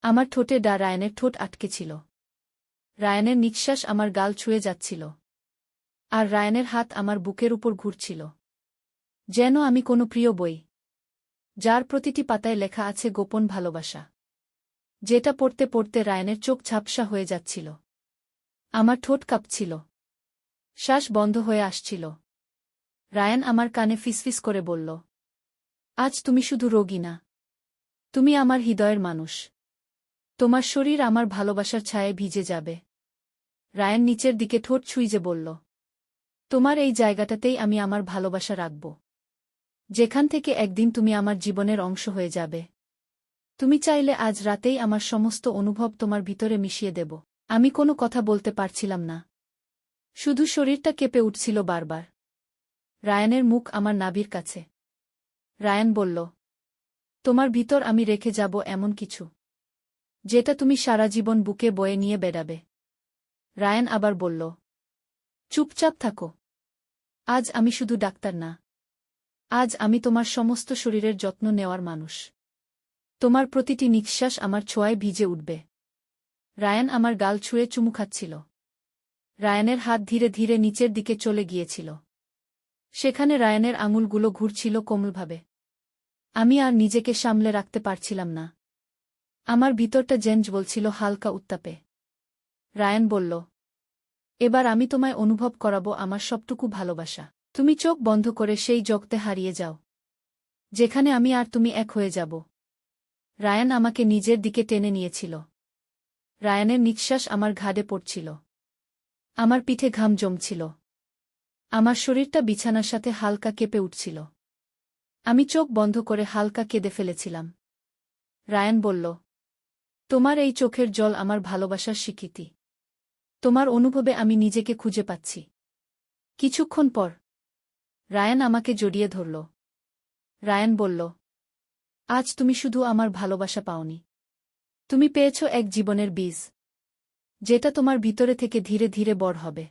আমার ঠোঁটে রায়ানের ঠোঁট আটকে ছিল। রায়ানের নিঃশ্বাস আমার গাল ছুঁয়ে যাচ্ছিল। আর রায়ানের হাত আমার বুকের উপর ঘুরছিল। যেন আমি কোনো প্রিয় বই, যার প্রতিটি পাতায় লেখা আছে গোপন ভালোবাসা, যেটা পড়তে পড়তে রায়ানের চোখ ঝাপসা হয়ে যাচ্ছিল। আমার ঠোঁট কাঁপছিল, শ্বাস বন্ধ হয়ে আসছিল। রায়ান আমার কানে ফিসফিস করে বলল, আজ তুমি শুধু রোগী না, তুমি আমার হৃদয়ের মানুষ। তোমার শরীর আমার ভালোবাসার ছায়ায় ভিজে যাবে। রায়ান নিচের দিকে ঠোঁট ছুঁইজে বলল, তোমার এই জায়গাটাতেই আমি আমার ভালোবাসা রাখব, যেখান থেকে একদিন তুমি আমার জীবনের অংশ হয়ে যাবে। তুমি চাইলে আজ রাতেই আমার সমস্ত অনুভব তোমার ভিতরে মিশিয়ে দেব। আমি কোনো কথা বলতে পারছিলাম না, শুধু শরীরটা কেঁপে উঠছিল বারবার। রায়ানের মুখ আমার নাভির কাছে। রায়ান বলল, তোমার ভিতর আমি রেখে যাব এমন কিছু, যেটা তুমি সারা জীবন বুকে বয়ে নিয়ে বেড়াবে। রায়ান আবার বলল, চুপচাপ থাকো। আজ আমি শুধু ডাক্তার না, আজ আমি তোমার সমস্ত শরীরের যত্ন নেওয়ার মানুষ। তোমার প্রতিটি নিঃশ্বাস আমার ছোঁয়ায় ভিজে উঠবে। রায়ান আমার গাল ছুঁয়ে চুমু খাচ্ছিল। রায়ানের হাত ধীরে ধীরে নিচের দিকে চলে গিয়েছিল। সেখানে রায়ানের আঙুলগুলো ঘুরছিল কোমলভাবে। আমি আর নিজেকে সামলে রাখতে পারছিলাম না। আমার ভিতরটা যেন জ্বলছিল হালকা উত্তাপে। রায়ান বলল, এবার আমি তোমায় অনুভব করাবো আমার সবটুকু ভালোবাসা। তুমি চোখ বন্ধ করে সেই জগতে হারিয়ে যাও, যেখানে আমি আর তুমি এক হয়ে যাব। রায়ান আমাকে নিজের দিকে টেনে নিয়েছিল। রায়ানের নিঃশ্বাস আমার ঘাড়ে পড়ছিল। আমার পিঠে ঘাম জমছিল। আমার শরীরটা বিছানার সাথে হালকা কেঁপে উঠছিল। আমি চোখ বন্ধ করে হালকা কেঁদে ফেলেছিলাম। রায়ান বলল, তোমার এই চোখের জল আমার ভালোবাসার স্বীকৃতি। তোমার অনুভবে আমি নিজেকে খুঁজে পাচ্ছি। কিছুক্ষণ পর রায়ান আমাকে জড়িয়ে ধরল। রায়ান বলল, আজ তুমি শুধু আমার ভালোবাসা পাওনি, তুমি পেয়েছ এক জীবনের বীজ, যেটা তোমার ভিতরে থেকে ধীরে ধীরে বড় হবে।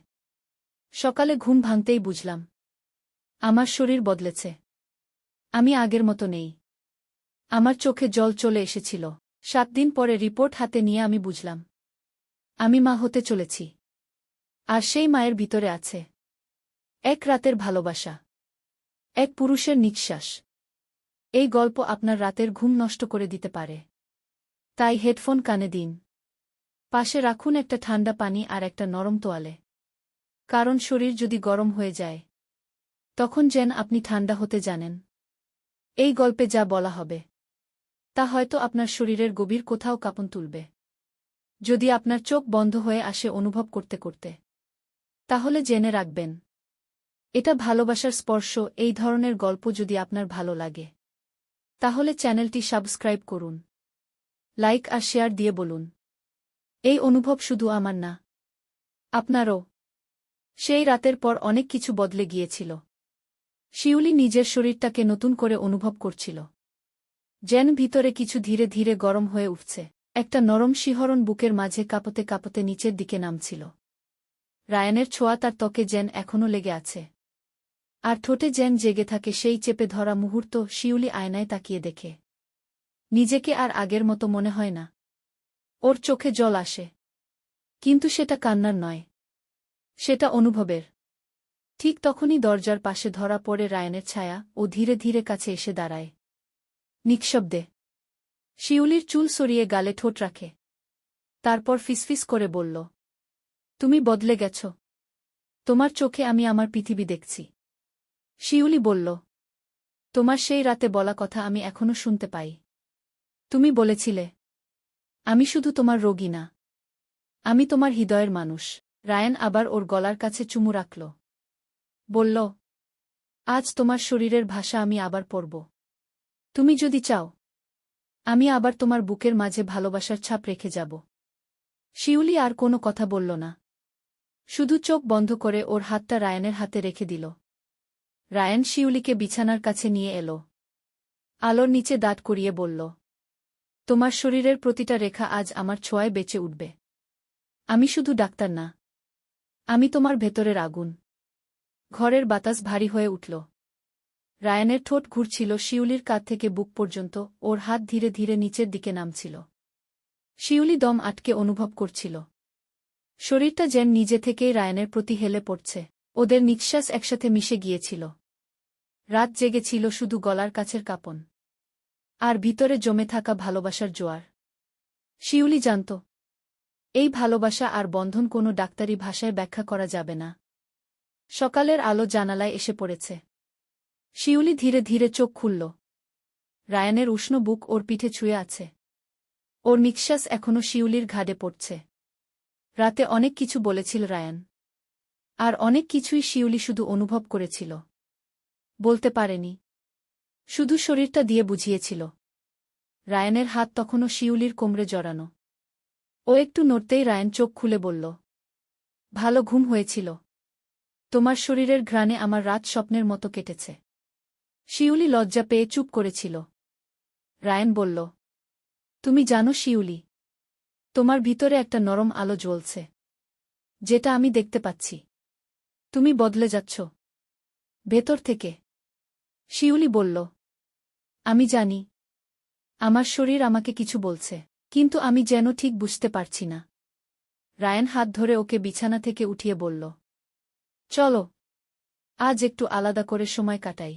সকালে ঘুম ভাঙতেই বুঝলাম, আমার শরীর বদলেছে। আমি আগের মতো নেই। আমার চোখে জল চলে এসেছিল। 7 দিন পরে রিপোর্ট হাতে নিয়ে আমি বুঝলাম, আমি মা হতে চলেছি। আর সেই মায়ের ভিতরে আছে এক রাতের ভালোবাসা, এক পুরুষের নিঃশ্বাস। এই গল্প আপনার রাতের ঘুম নষ্ট করে দিতে পারে। তাই হেডফোন কানে দিন। পাশে রাখুন একটা ঠান্ডা পানি আর একটা নরম তোয়ালে। কারণ শরীর যদি গরম হয়ে যায়, তখন যেন আপনি ঠান্ডা হতে জানেন। এই গল্পে যা বলা হবে, তা হয়তো আপনার শরীরের গভীর কোথাও কাঁপন তুলবে। যদি আপনার চোখ বন্ধ হয়ে আসে অনুভব করতে করতে, তাহলে জেনে রাখবেন, এটা ভালোবাসার স্পর্শ। এই ধরনের গল্প যদি আপনার ভালো লাগে, তাহলে চ্যানেলটি সাবস্ক্রাইব করুন, লাইক আর শেয়ার দিয়ে বলুন, এই অনুভব শুধু আমার না, আপনারও। সেই রাতের পর অনেক কিছু বদলে গিয়েছিল। শিউলি নিজের শরীরটাকে নতুন করে অনুভব করছিল। যেন ভিতরে কিছু ধীরে ধীরে গরম হয়ে উঠছে। একটা নরম শিহরণ বুকের মাঝে কাঁপতে কাঁপতে নিচের দিকে নামছিল। রায়ানের ছোঁয়া তার ত্বকে যেন এখনও লেগে আছে। আর ঠোঁটে যেন জেগে থাকে সেই চেপে ধরা মুহূর্ত। শিউলি আয়নায় তাকিয়ে দেখে, নিজেকে আর আগের মতো মনে হয় না। ওর চোখে জল আসে, কিন্তু সেটা কান্নার নয়, সেটা অনুভবের। ঠিক তখনই দরজার পাশে ধরা পড়ে রায়ানের ছায়া। ও ধীরে ধীরে কাছে এসে দাঁড়ায়, নিঃশব্দে। শিউলির চুল সরিয়ে গালে ঠোঁট রাখে। তারপর ফিসফিস করে বলল, তুমি বদলে গেছ। তোমার চোখে আমি আমার পৃথিবী দেখছি। শিউলি বলল, তোমার সেই রাতে বলা কথা আমি এখনো শুনতে পাই। তুমি বলেছিলে, আমি শুধু তোমার রোগী না, আমি তোমার হৃদয়ের মানুষ। রায়ান আবার ওর গলার কাছে চুমু রাখল। বলল, আজ তোমার শরীরের ভাষা আমি আবার পড়ব। তুমি যদি চাও, আমি আবার তোমার বুকের মাঝে ভালোবাসার ছাপ রেখে যাব। শিউলি আর কোনো কথা বলল না, শুধু চোখ বন্ধ করে ওর হাতটা রায়ানের হাতে রেখে দিল। রায়ান শিউলিকে বিছানার কাছে নিয়ে এলো। আলোর নিচে দাঁড় করিয়ে বলল, তোমার শরীরের প্রতিটা রেখা আজ আমার ছোঁয়ায় বেঁচে উঠবে। আমি শুধু ডাক্তার না, আমি তোমার ভেতরের আগুন। ঘরের বাতাস ভারী হয়ে উঠল। রায়ানের ঠোঁট ঘুরছিল শিউলির কাঁধ থেকে বুক পর্যন্ত। ওর হাত ধীরে ধীরে নিচের দিকে নামছিল। শিউলি দম আটকে অনুভব করছিল। শরীরটা যেন নিজে থেকেই রায়ানের প্রতি হেলে পড়ছে। ওদের নিঃশ্বাস একসাথে মিশে গিয়েছিল। রাত জেগেছিল শুধু গলার কাছের কাঁপন আর ভিতরে জমে থাকা ভালোবাসার জোয়ার। শিউলি জানত, এই ভালোবাসা আর বন্ধন কোনো ডাক্তারি ভাষায় ব্যাখ্যা করা যাবে না। সকালের আলো জানালায় এসে পড়েছে। শিউলি ধীরে ধীরে চোখ খুলল। রায়ানের উষ্ণ বুক ওর পিঠে ছুঁয়ে আছে। ওর নিঃশ্বাস এখনো শিউলির ঘাড়ে পড়ছে। রাতে অনেক কিছু বলেছিল রায়ান। আর অনেক কিছুই শিউলি শুধু অনুভব করেছিল, বলতে পারেনি। শুধু শরীরটা দিয়ে বুঝিয়েছিল। রায়ানের হাত তখনও শিউলির কোমরে জড়ানো। ও একটু নড়তেই রায়ান চোখ খুলে বলল, ভালো ঘুম হয়েছিল? তোমার শরীরের ঘ্রাণে আমার রাত স্বপ্নের মতো কেটেছে। শিউলি লজ্জা পেয়ে চুপ করেছিল। রায়ান বলল, তুমি জানো শিউলি, তোমার ভিতরে একটা নরম আলো জ্বলছে, যেটা আমি দেখতে পাচ্ছি। তুমি বদলে যাচ্ছ ভেতর থেকে। শিউলি বলল, আমি জানি। আমার শরীর আমাকে কিছু বলছে, কিন্তু আমি যেন ঠিক বুঝতে পারছি না। রায়ান হাত ধরে ওকে বিছানা থেকে উঠিয়ে বলল, চলো, আজ একটু আলাদা করে সময় কাটাই।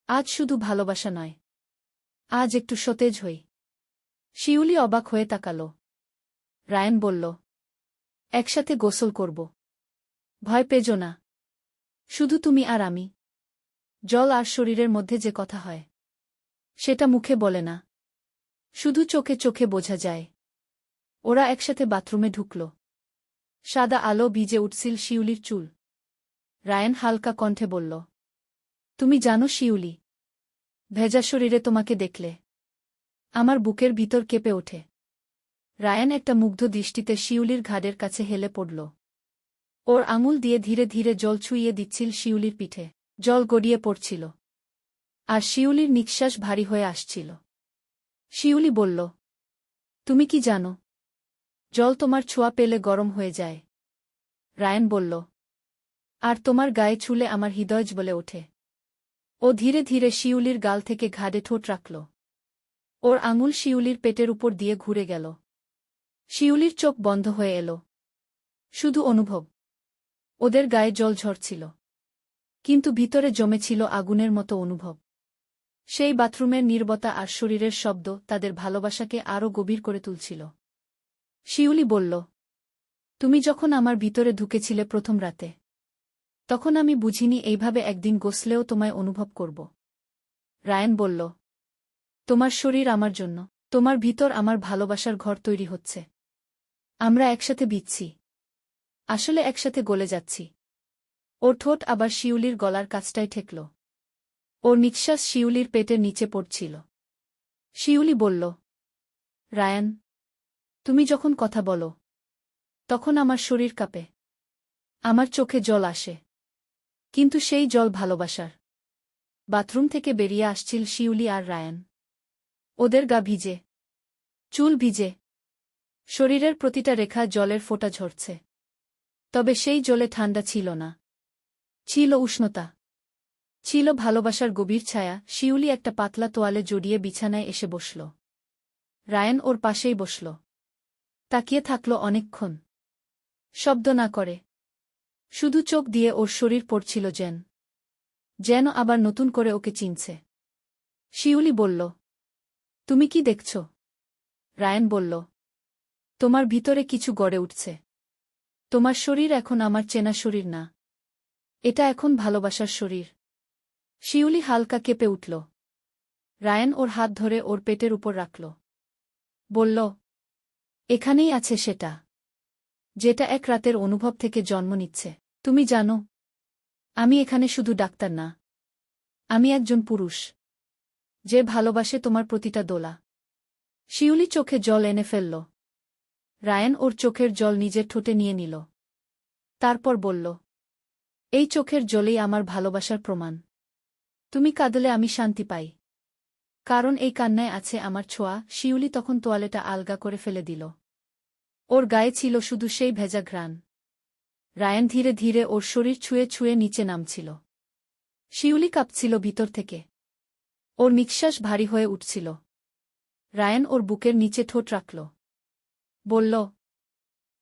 আজ শুধু ভালোবাসা নয়, আজ একটু সতেজ হই। শিউলি অবাক হয়ে তাকাল। রায়ান বলল, একসাথে গোসল করব। ভয় পেজো না, শুধু তুমি আর আমি। জল আর শরীরের মধ্যে যে কথা হয়, সেটা মুখে বলে না, শুধু চোখে চোখে বোঝা যায়। ওরা একসাথে বাথরুমে ঢুকল। সাদা আলো ভিজে উঠছিল শিউলির চুল। রায়ান হালকা কণ্ঠে বলল, তুমি জানো শিউলি, ভেজা শরীরে তোমাকে দেখলে আমার বুকের ভিতর কেঁপে ওঠে। রায়ান একটা মুগ্ধ দৃষ্টিতে শিউলির ঘাড়ের কাছে হেলে পড়ল। ওর আঙুল দিয়ে ধীরে ধীরে জল ছুঁইয়ে দিচ্ছিল শিউলির পিঠে। জল গড়িয়ে পড়ছিল, আর শিউলির নিঃশ্বাস ভারী হয়ে আসছিল। শিউলি বলল, তুমি কি জানো, জল তোমার ছোঁয়া পেলে গরম হয়ে যায়। রায়ান বলল, আর তোমার গায়ে ছুলে আমার হৃদয় জ্বলে ওঠে। ও ধীরে ধীরে শিউলির গাল থেকে ঘাড়ে ঠোঁট রাখল। ওর আঙুল শিউলির পেটের উপর দিয়ে ঘুরে গেল। শিউলির চোখ বন্ধ হয়ে এল। শুধু অনুভব, ওদের গায়ে জল ঝরছিল, কিন্তু ভিতরে জমেছিল আগুনের মতো অনুভব। সেই বাথরুমের নীরবতা আর শরীরের শব্দ তাদের ভালোবাসাকে আরও গভীর করে তুলছিল। শিউলি বলল, তুমি যখন আমার ভিতরে ঢুকেছিলে প্রথম রাতে, তখন আমি বুঝিনি এইভাবে একদিন গোসলেও তোমায় অনুভব করব। রায়ান বলল, তোমার শরীর আমার জন্য, তোমার ভিতর আমার ভালোবাসার ঘর তৈরি হচ্ছে। আমরা একসাথে বিচ্ছি, আসলে একসাথে গলে যাচ্ছি। ওর ঠোঁট আবার শিউলির গলার কাছটায় ঠেকল। ওর নিঃশ্বাস শিউলির পেটের নিচে পড়ছিল। শিউলি বলল, রায়ান, তুমি যখন কথা বলো, তখন আমার শরীর কাঁপে, আমার চোখে জল আসে। কিন্তু সেই জল ভালোবাসার। বাথরুম থেকে বেরিয়ে আসছিল শিউলি আর রায়ান। ওদের গা ভিজে, চুল ভিজে, শরীরের প্রতিটা রেখা জলের ফোঁটা ঝরছে। তবে সেই জলে ঠান্ডা ছিল না, ছিল উষ্ণতা, ছিল ভালোবাসার গভীর ছায়া। শিউলি একটা পাতলা তোয়ালে জড়িয়ে বিছানায় এসে বসল। রায়ান ওর পাশেই বসল। তাকিয়ে থাকল অনেকক্ষণ, শব্দ না করে, শুধু চোখ দিয়ে ওর শরীর পড়ছিল যেন আবার নতুন করে ওকে চিনছে। শিউলি বলল, তুমি কি দেখছ? রায়ান বলল, তোমার ভিতরে কিছু গড়ে উঠছে। তোমার শরীর এখন আমার চেনা শরীর না, এটা এখন ভালোবাসার শরীর। শিউলি হালকা কেঁপে উঠল। রায়ান ওর হাত ধরে ওর পেটের উপর রাখল। বলল, এখানেই আছে সেটা, যেটা এক রাতের অনুভব থেকে জন্ম নিচ্ছে। তুমি জানো, আমি এখানে শুধু ডাক্তার না, আমি একজন পুরুষ, যে ভালোবাসে তোমার প্রতিটা দোলা। শিউলি চোখে জল এনে ফেলল। রায়ান ওর চোখের জল নিজের ঠোঁটে নিয়ে নিল। তারপর বলল, এই চোখের জলেই আমার ভালোবাসার প্রমাণ। তুমি কাঁদলে আমি শান্তি পাই, কারণ এই কান্নায় আছে আমার ছোঁয়া। শিউলি তখন তোয়ালেটা আলগা করে ফেলে দিল। ওর গায়ে ছিল শুধু সেই ভেজা ঘ্রাণ। রায়ান ধীরে ধীরে ওর শরীর ছুঁয়ে ছুঁয়ে নিচে নামছিল। শিউলি কাঁপছিল ভিতর থেকে। ওর নিঃশ্বাস ভারী হয়ে উঠছিল। রায়ান ওর বুকের নিচে ঠোঁট রাখল। বলল,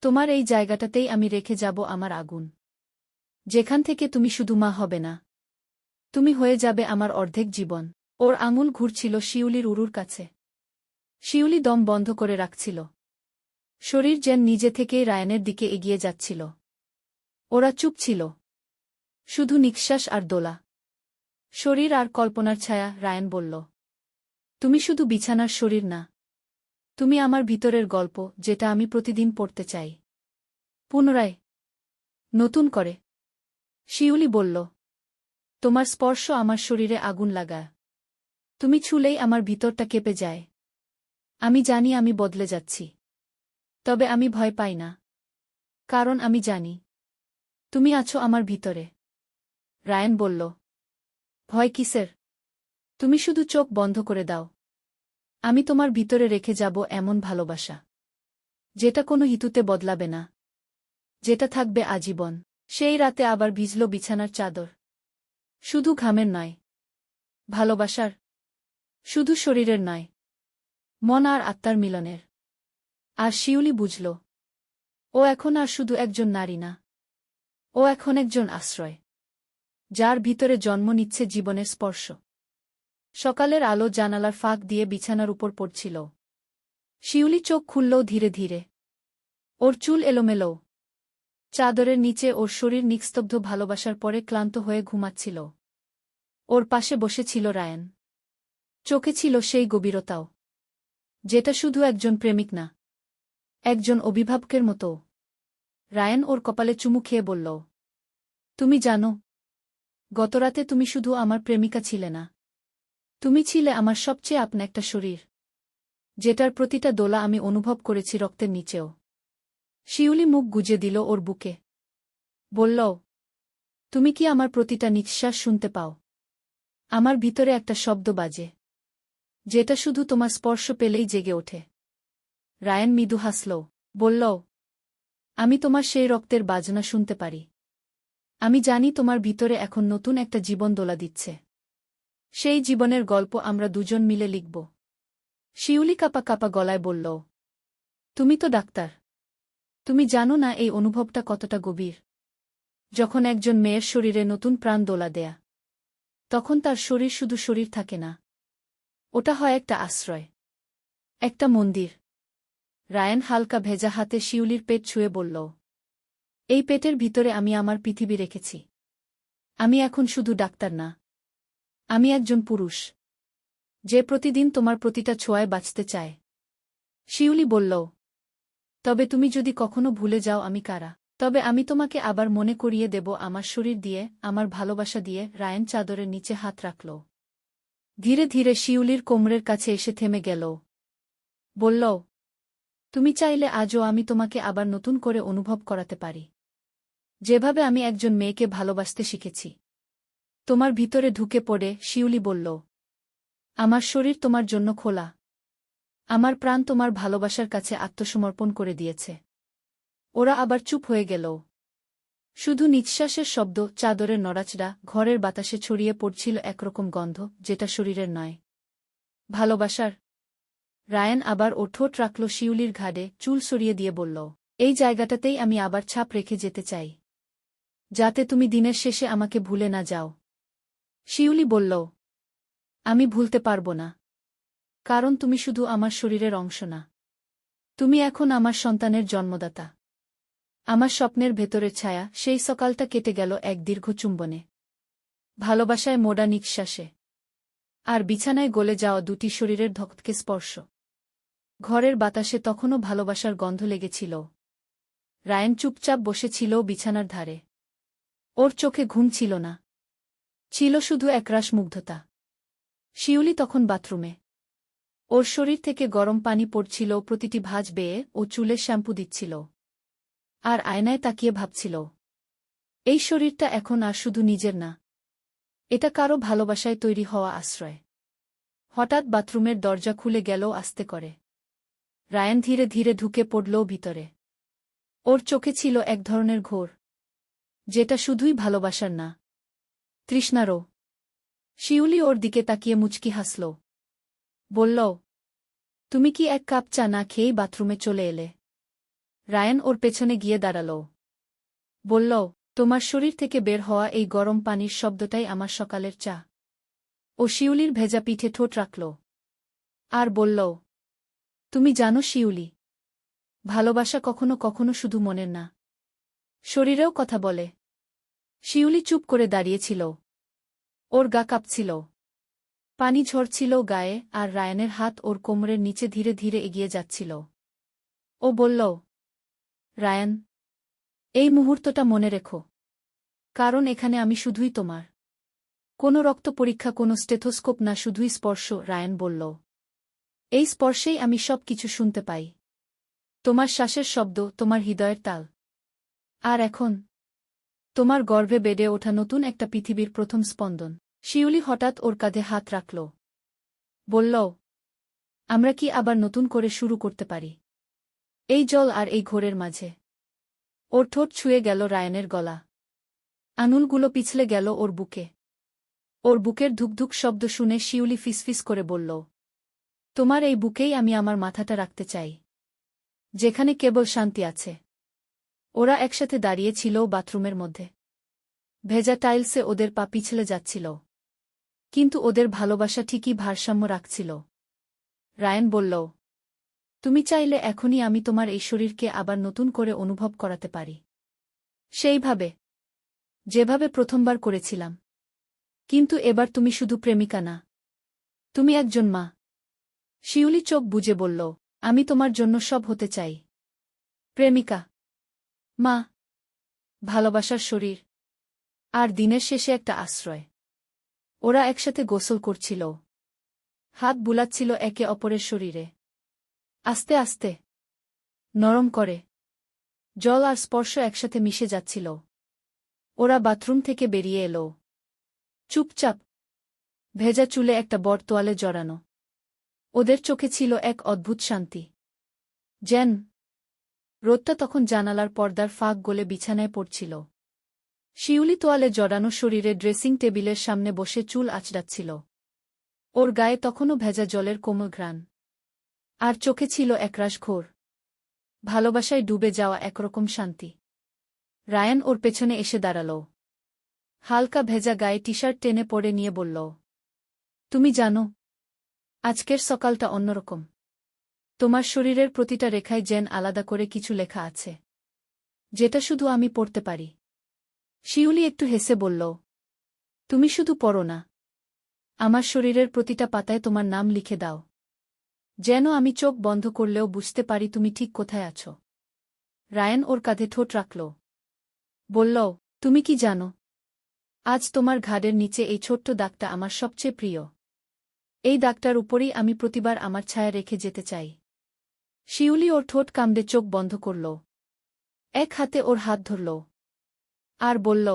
তোমার এই জায়গাটাতেই আমি রেখে যাব আমার আগুন। যেখান থেকে তুমি শুধু মা হবে না, তুমি হয়ে যাবে আমার অর্ধেক জীবন। ওর আঙুল ঘুরছিল শিউলির উরুর কাছে। শিউলি দম বন্ধ করে রাখছিল। শরীর যেন নিজে থেকেই রায়ানের দিকে এগিয়ে যাচ্ছিল। ওরা চুপ ছিল, শুধু নিঃশ্বাস আর দোলা। শরীর আর কল্পনার ছায়া। রায়ান বলল, তুমি শুধু বিছানার শরীর না, তুমি আমার ভিতরের গল্প, যেটা আমি প্রতিদিন পড়তে চাই। পুনরায়, নতুন করে। শিউলি বলল, তোমার স্পর্শ আমার শরীরে আগুন লাগায়। তুমি ছুলেই আমার ভিতরটা কেঁপে যায়। আমি জানি আমি বদলে যাচ্ছি, তবে আমি ভয় পাই না, কারণ আমি জানি তুমি আছো আমার ভিতরে। রায়ান বলল, ভয় কিসের? তুমি শুধু চোখ বন্ধ করে দাও। আমি তোমার ভিতরে রেখে যাব এমন ভালোবাসা, যেটা কোনো হিতুতে বদলাবে না, যেটা থাকবে আজীবন। সেই রাতে আবার ভিজল বিছানার চাদর। শুধু ঘামের নয়, ভালোবাসার। শুধু শরীরের নয়, মন আর আত্মার মিলনের। আর শিউলি বুঝল, ও এখন আর শুধু একজন নারী না, ও এখন একজন আশ্রয়, যার ভিতরে জন্ম নিচ্ছে জীবনের স্পর্শ। সকালের আলো জানালার ফাঁক দিয়ে বিছানার উপর পড়ছিল। শিউলি চোখ খুলল ধীরে ধীরে। ওর চুল এলোমেলো, চাদরের নিচে ওর শরীর নিস্তব্ধ ভালোবাসার পরে ক্লান্ত হয়ে ঘুমাচ্ছিল। ওর পাশে বসেছিল রায়ান। চোখে ছিল সেই গভীরতাও, যেটা শুধু একজন প্রেমিক না, একজন অভিভাবকের মতো। রায়ান ওর কপালে চুমু খেয়ে বলল, তুমি জানো, গতরাতে তুমি শুধু আমার প্রেমিকা ছিলে না, তুমি ছিলে আমার সবচেয়ে আপনা একটা শরীর, যেটার প্রতিটা দোলা আমি অনুভব করেছি রক্তের নিচেও। শিউলি মুখ গুজে দিল ওর বুকে। বলল, তুমি কি আমার প্রতিটা নিঃশ্বাস শুনতে পাও? আমার ভিতরে একটা শব্দ বাজে, যেটা শুধু তোমার স্পর্শ পেলেই জেগে ওঠে। রায়ান মৃদু হাসল, বলল, আমি তোমার সেই রক্তের বাজনা শুনতে পারি। আমি জানি তোমার ভিতরে এখন নতুন একটা জীবন দোলা দিচ্ছে। সেই জীবনের গল্প আমরা দুজন মিলে লিখব। শিউলি কাঁপা কাঁপা গলায় বলল, তুমি তো ডাক্তার, তুমি জানো না এই অনুভবটা কতটা গভীর। যখন একজন মেয়ের শরীরে নতুন প্রাণ দোলা দেয়া, তখন তার শরীর শুধু শরীর থাকে না, ওটা হয় একটা আশ্রয়, একটা মন্দির। রায়ান হালকা ভেজা হাতে শিউলির পেট ছুঁয়ে বলল, এই পেটের ভিতরে আমি আমার পৃথিবী রেখেছি। আমি এখন শুধু ডাক্তার না, আমি একজন পুরুষ, যে প্রতিদিন তোমার প্রতিটা ছোঁয়ায় বাঁচতে চায়। শিউলি বলল, তবে তুমি যদি কখনো ভুলে যাও আমি কারা, তবে আমি তোমাকে আবার মনে করিয়ে দেব আমার শরীর দিয়ে, আমার ভালোবাসা দিয়ে। রায়ান চাদরের নিচে হাত রাখল। ধীরে ধীরে শিউলির কোমরের কাছে এসে থেমে গেল। বলল, তুমি চাইলে আজও আমি তোমাকে আবার নতুন করে অনুভব করাতে পারি, যেভাবে আমি একজন মেয়েকে ভালোবাসতে শিখেছি। তোমার ভিতরে ঢুকে পড়ে। শিউলি বলল, আমার শরীর তোমার জন্য খোলা, আমার প্রাণ তোমার ভালোবাসার কাছে আত্মসমর্পণ করে দিয়েছে। ওরা আবার চুপ হয়ে গেল। শুধু নিঃশ্বাসের শব্দ, চাদরের নড়াচড়া, ঘরের বাতাসে ছড়িয়ে পড়ছিল একরকম গন্ধ, যেটা শরীরের নয়, ভালোবাসার। রায়ান আবার ও ঠোঁট রাখল শিউলির ঘাড়ে, চুল সরিয়ে দিয়ে বলল, এই জায়গাটাতেই আমি আবার ছাপ রেখে যেতে চাই, যাতে তুমি দিনের শেষে আমাকে ভুলে না যাও। শিউলি বলল, আমি ভুলতে পারব না, কারণ তুমি শুধু আমার শরীরের অংশ না, তুমি এখন আমার সন্তানের জন্মদাতা, আমার স্বপ্নের ভেতরের ছায়া। সেই সকালটা কেটে গেল এক দীর্ঘ চুম্বনে, ভালোবাসায় মোড়া নিঃশ্বাসে, আর বিছানায় গলে যাওয়া দুটি শরীরের ধকধকে স্পর্শ। ঘরের বাতাসে তখনও ভালোবাসার গন্ধ লেগেছিল। রায়ান চুপচাপ বসেছিল বিছানার ধারে। ওর চোখে ঘুম ছিল না, ছিল শুধু একরাশ মুগ্ধতা। শিউলি তখন বাথরুমে। ওর শরীর থেকে গরম পানি পড়ছিল প্রতিটি ভাঁজ বেয়ে, ও চুলে শ্যাম্পু দিচ্ছিল, আর আয়নায় তাকিয়ে ভাবছিল, এই শরীরটা এখন আর শুধু নিজের না, এটা কারো ভালোবাসায় তৈরি হওয়া আশ্রয়। হঠাৎ বাথরুমের দরজা খুলে গেল আস্তে করে। রায়ান ধীরে ধীরে ঢুকে পড়ল ভিতরে। ওর চোখে ছিল এক ধরনের ঘোর, যেটা শুধুই ভালোবাসার না, তৃষ্ণারও। শিউলি ওর দিকে তাকিয়ে মুচকি হাসল। বলল, তুমি কি এক কাপ চা না খেয়েই বাথরুমে চলে এলে? রায়ান ওর পেছনে গিয়ে দাঁড়াল। বলল, তোমার শরীর থেকে বের হওয়া এই গরম পানির শব্দটাই আমার সকালের চা। ও শিউলির ভেজা পিঠে ঠোঁট রাখল। আর বলল, তুমি জানো শিউলি, ভালোবাসা কখনো কখনো শুধু মনের না, শরীরেও কথা বলে। শিউলি চুপ করে দাঁড়িয়েছিল। ওর গা কাঁপছিল, পানি ঝরছিল গায়ে, আর রায়ানের হাত ওর কোমরের নিচে ধীরে ধীরে এগিয়ে যাচ্ছিল। ও বলল, রায়ান, এই মুহূর্তটা মনে রেখো, কারণ এখানে আমি শুধুই তোমার। কোনো রক্ত পরীক্ষা, কোনো স্টেথোস্কোপ না, শুধুই স্পর্শ। রায়ান বলল, এই স্পর্শেই আমি সব কিছু শুনতে পাই, তোমার শ্বাসের শব্দ, তোমার হৃদয়ের তাল। আর এখন তোমার গর্ভে বেড়ে ওঠা নতুন একটা পৃথিবীর প্রথম স্পন্দন। শিউলি হঠাৎ ওর কাঁধে হাত রাখল। বলল, আমরা কি আবার নতুন করে শুরু করতে পারি, এই জল আর এই ঘোরের মাঝে? ওর ঠোঁট ছুঁয়ে গেল রায়ানের গলা, আঙুলগুলো পিছলে গেল ওর বুকে। ওর বুকের ধুকধুক শব্দ শুনে শিউলি ফিসফিস করে বলল, তোমার এই বুকেই আমি আমার মাথাটা রাখতে চাই, যেখানে কেবল শান্তি আছে। ওরা একসাথে দাঁড়িয়ে ছিল বাথরুমের মধ্যে। ভেজা টাইলসে ওদের পা পিছলে যাচ্ছিল, কিন্তু ওদের ভালোবাসা ঠিকই ভারসাম্য রাখছিল। রায়ান বলল, তুমি চাইলে এখনই আমি তোমার এই শরীরকে আবার নতুন করে অনুভব করাতে পারি, সেইভাবে যেভাবে প্রথমবার করেছিলাম। কিন্তু এবার তুমি শুধু প্রেমিকা না, তুমি একজন মা। শিউলি চোখ বুজে বলল, আমি তোমার জন্য সব হতে চাই, প্রেমিকা, মা, ভালোবাসার শরীর, আর দিনের শেষে একটা আশ্রয়। ওরা একসাথে গোসল করছিল, হাত বুলাচ্ছিল একে অপরের শরীরে, আস্তে আস্তে, নরম করে। জল আর স্পর্শ একসাথে মিশে যাচ্ছিল। ওরা বাথরুম থেকে বেরিয়ে এলো, চুপচাপ, ভেজা চুলে একটা বড় তোয়ালে জড়ানো। ওদের চোখে ছিল এক অদ্ভুত শান্তি, যেন রোদটা তখন জানালার পর্দার ফাঁক গলে বিছানায় পড়ছিল। শিউলি তোয়ালে জড়ানো শরীরে ড্রেসিং টেবিলের সামনে বসে চুল আঁচড়াচ্ছিল। ওর গায়ে তখনও ভেজা জলের কোমল ঘ্রাণ, আর চোখে ছিল একরাশ ঘোর ভালোবাসায় ডুবে যাওয়া একরকম শান্তি। রায়ান ওর পেছনে এসে দাঁড়াল, হালকা ভেজা গায়ে টি শার্ট টেনে পরে নিয়ে বলল, তুমি জানো, আজকের সকালটা অন্যরকম। তোমার শরীরের প্রতিটা রেখায় যেন আলাদা করে কিছু লেখা আছে, যেটা শুধু আমি পড়তে পারি। শিউলি একটু হেসে বলল, তুমি শুধু পড়ো না, আমার শরীরের প্রতিটা পাতায় তোমার নাম লিখে দাও, যেন আমি চোখ বন্ধ করলেও বুঝতে পারি তুমি ঠিক কোথায় আছো। রায়ান ওর কাঁধে ঠোঁট রাখল। বলল, তুমি কি জানো, আজ তোমার ঘাড়ের নিচে এই ছোট্ট দাগটা আমার সবচেয়ে প্রিয়। এই দাগটার উপরেই আমি প্রতিবার আমার ছায়া রেখে যেতে চাই। শিউলি ওর ঠোঁট কামড়ে চোখ বন্ধ করল, এক হাতে ওর হাত ধরল, আর বলল,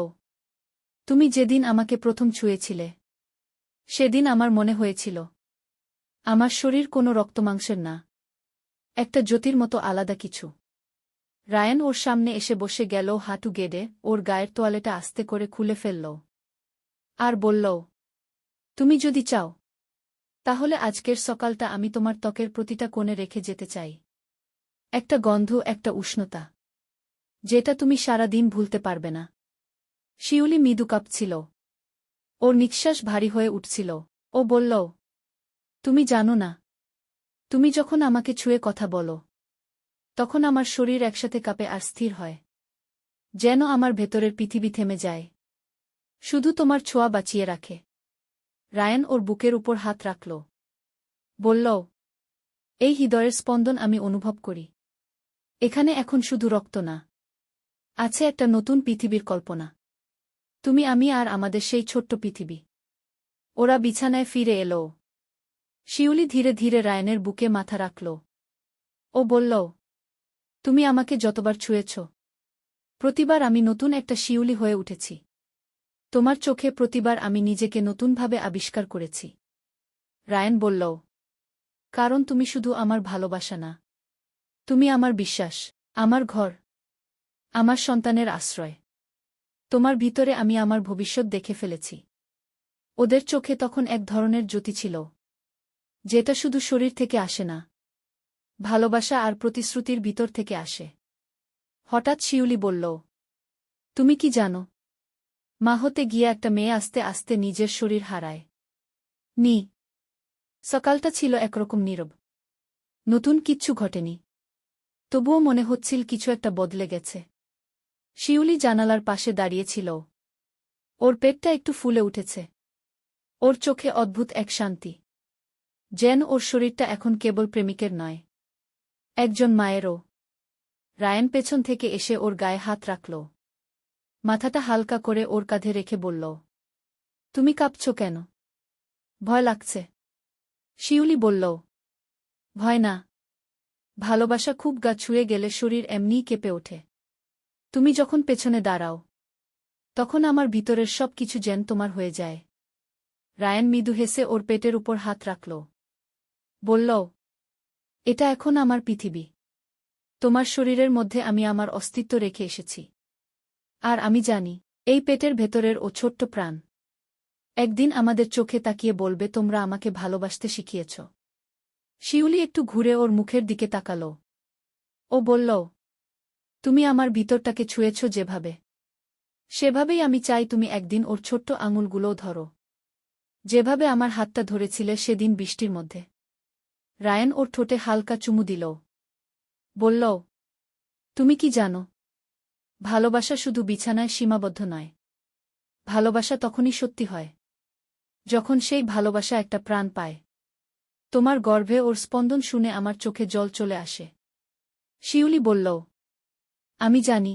তুমি যেদিন আমাকে প্রথম ছুঁয়েছিলে, সেদিন আমার মনে হয়েছিল আমার শরীর কোনো রক্তমাংসের না, একটা জ্যোতির মতো আলাদা কিছু। রায়ান ওর সামনে এসে বসে গেল, হাঁটু গেড়ে ওর গায়ের তোয়ালেটা আস্তে করে খুলে ফেলল, আর বলল, তুমি যদি চাও, তাহলে আজকের সকালটা আমি তোমার ত্বকের প্রতিটা কোণে রেখে যেতে চাই। একটা গন্ধ, একটা উষ্ণতা, যেটা তুমি সারা দিন ভুলতে পারবে না। শিউলি মৃদু কাঁপছিল, ওর নিঃশ্বাস ভারী হয়ে উঠছিল। ও বলল, তুমি জানো না, তুমি যখন আমাকে ছুঁয়ে কথা বলো, তখন আমার শরীর একসাথে কাঁপে আর স্থির হয়, যেন আমার ভেতরের পৃথিবী থেমে যায়, শুধু তোমার ছোঁয়া বাঁচিয়ে রাখে। রায়ান ওর বুকের উপর হাত রাখল। বলল, এই হৃদয়ের স্পন্দন আমি অনুভব করি। এখানে এখন শুধু রক্ত না, আছে একটা নতুন পৃথিবীর কল্পনা। তুমি, আমি, আর আমাদের সেই ছোট্ট পৃথিবী। ওরা বিছানায় ফিরে এলো। শিউলি ধীরে ধীরে রায়ানের বুকে মাথা রাখল। ও বলল, তুমি আমাকে যতবার ছুঁয়েছ, প্রতিবার আমি নতুন একটা শিউলি হয়ে উঠেছি। তোমার চোখে প্রতিবার আমি নিজেকে নতুনভাবে আবিষ্কার করেছি। রায়ান বলল, কারণ তুমি শুধু আমার ভালোবাসা না, তুমি আমার বিশ্বাস, আমার ঘর, আমার সন্তানের আশ্রয়। তোমার ভিতরে আমি আমার ভবিষ্যৎ দেখে ফেলেছি। ওদের চোখে তখন এক ধরনের জ্যোতি ছিল, যেটা শুধু শরীর থেকে আসে না, ভালোবাসা আর প্রতিশ্রুতির ভিতর থেকে আসে। হঠাৎ শিউলি বলল, তুমি কি জানো, মা হতে গিয়ে একটা মেয়ে আস্তে আস্তে নিজের শরীর হারায়। নি সকালটা ছিল একরকম নীরব। নতুন কিচ্ছু ঘটেনি, তবুও মনে হচ্ছিল কিছু একটা বদলে গেছে। শিউলি জানালার পাশে দাঁড়িয়েছিল। ওর পেটটা একটু ফুলে উঠেছে। ওর চোখে অদ্ভুত এক শান্তি, যেন ওর শরীরটা এখন কেবল প্রেমিকের নয়, একজন মায়েরও। রায়ান পেছন থেকে এসে ওর গায়ে হাত রাখল, মাথাটা হালকা করে ওর কাঁধে রেখে বলল, তুমি কাঁপছ কেন? ভয় লাগছে? শিউলি বলল, ভয় না, ভালোবাসা খুব গা ছুঁয়ে গেলে শরীর এমনিই কেঁপে ওঠে। তুমি যখন পেছনে দাঁড়াও, তখন আমার ভিতরের সব কিছু যেন তোমার হয়ে যায়। রায়ান মৃদু হেসে ওর পেটের উপর হাত রাখল, বলল, এটা এখন আমার পৃথিবী। তোমার শরীরের মধ্যে আমি আমার অস্তিত্ব রেখে এসেছি। আর আমি জানি, এই পেটের ভেতরের ও ছোট্ট প্রাণ একদিন আমাদের চোখে তাকিয়ে বলবে, তোমরা আমাকে ভালোবাসতে শিখিয়েছ। শিউলি একটু ঘুরে ওর মুখের দিকে তাকাল। ও বলল, তুমি আমার ভিতরটাকে ছুঁয়েছ যেভাবে, সেভাবেই আমি চাই তুমি একদিন ওর ছোট্ট আঙুলগুলোও ধরো, যেভাবে আমার হাতটা ধরেছিলে সেদিন বৃষ্টির মধ্যে। রায়ান ওর ঠোঁটে হালকা চুমু দিল। বলল, তুমি কি জানো, ভালোবাসা শুধু বিছানায় সীমাবদ্ধ নয়। ভালোবাসা তখনই সত্যি হয়, যখন সেই ভালোবাসা একটা প্রাণ পায়। তোমার গর্ভে ওর স্পন্দন শুনে আমার চোখে জল চলে আসে। শিউলি বলল, আমি জানি,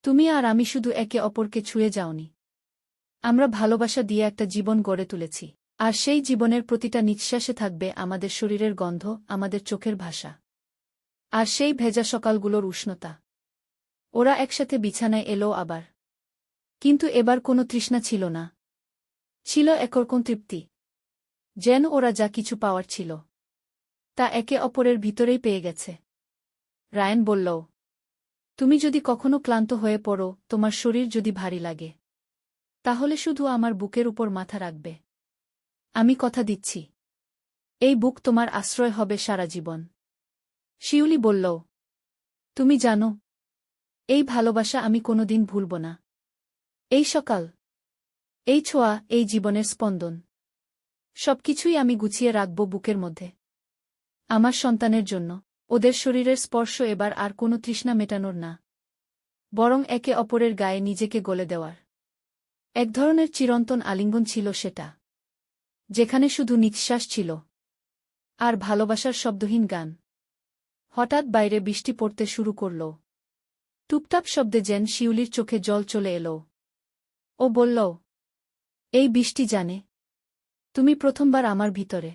তুমি আর আমি শুধু একে অপরকে ছুঁয়ে যাওনি, আমরা ভালোবাসা দিয়ে একটা জীবন গড়ে তুলেছি। আর সেই জীবনের প্রতিটা নিঃশ্বাসে থাকবে আমাদের শরীরের গন্ধ, আমাদের চোখের ভাষা, আর সেই ভেজা সকালগুলোর উষ্ণতা। ওরা একসাথে বিছানায় এলো আবার, কিন্তু এবার কোনো তৃষ্ণা ছিল না, ছিল একরকম তৃপ্তি, যেন ওরা যা কিছু পাওয়ার ছিল তা একে অপরের ভিতরেই পেয়ে গেছে। রায়ান বলল, তুমি যদি কখনো ক্লান্ত হয়ে পড়ো, তোমার শরীর যদি ভারী লাগে, তাহলে শুধু আমার বুকের উপর মাথা রাখবে। আমি কথা দিচ্ছি, এই বুক তোমার আশ্রয় হবে সারা জীবন। শিউলি বলল, তুমি জানো, এই ভালোবাসা আমি কোনোদিন ভুলব না। এই সকাল, এই ছোঁয়া, এই জীবনের স্পন্দন, সবকিছুই আমি গুছিয়ে রাখব বুকের মধ্যে, আমার সন্তানের জন্য। ওদের শরীরের স্পর্শ এবার আর কোনো তৃষ্ণা মেটানোর না, বরং একে অপরের গায়ে নিজেকে গলে দেওয়ার এক ধরনের চিরন্তন আলিঙ্গন ছিল সেটা, যেখানে শুধু নিঃশ্বাস ছিল আর ভালোবাসার শব্দহীন গান। হঠাৎ বাইরে বৃষ্টি পড়তে শুরু করল, টুপটাপ শব্দে যেন শিউলির চোখে জল চলে এলো। ও বলল, এই বৃষ্টি জানে, তুমি প্রথমবার আমার ভিতরে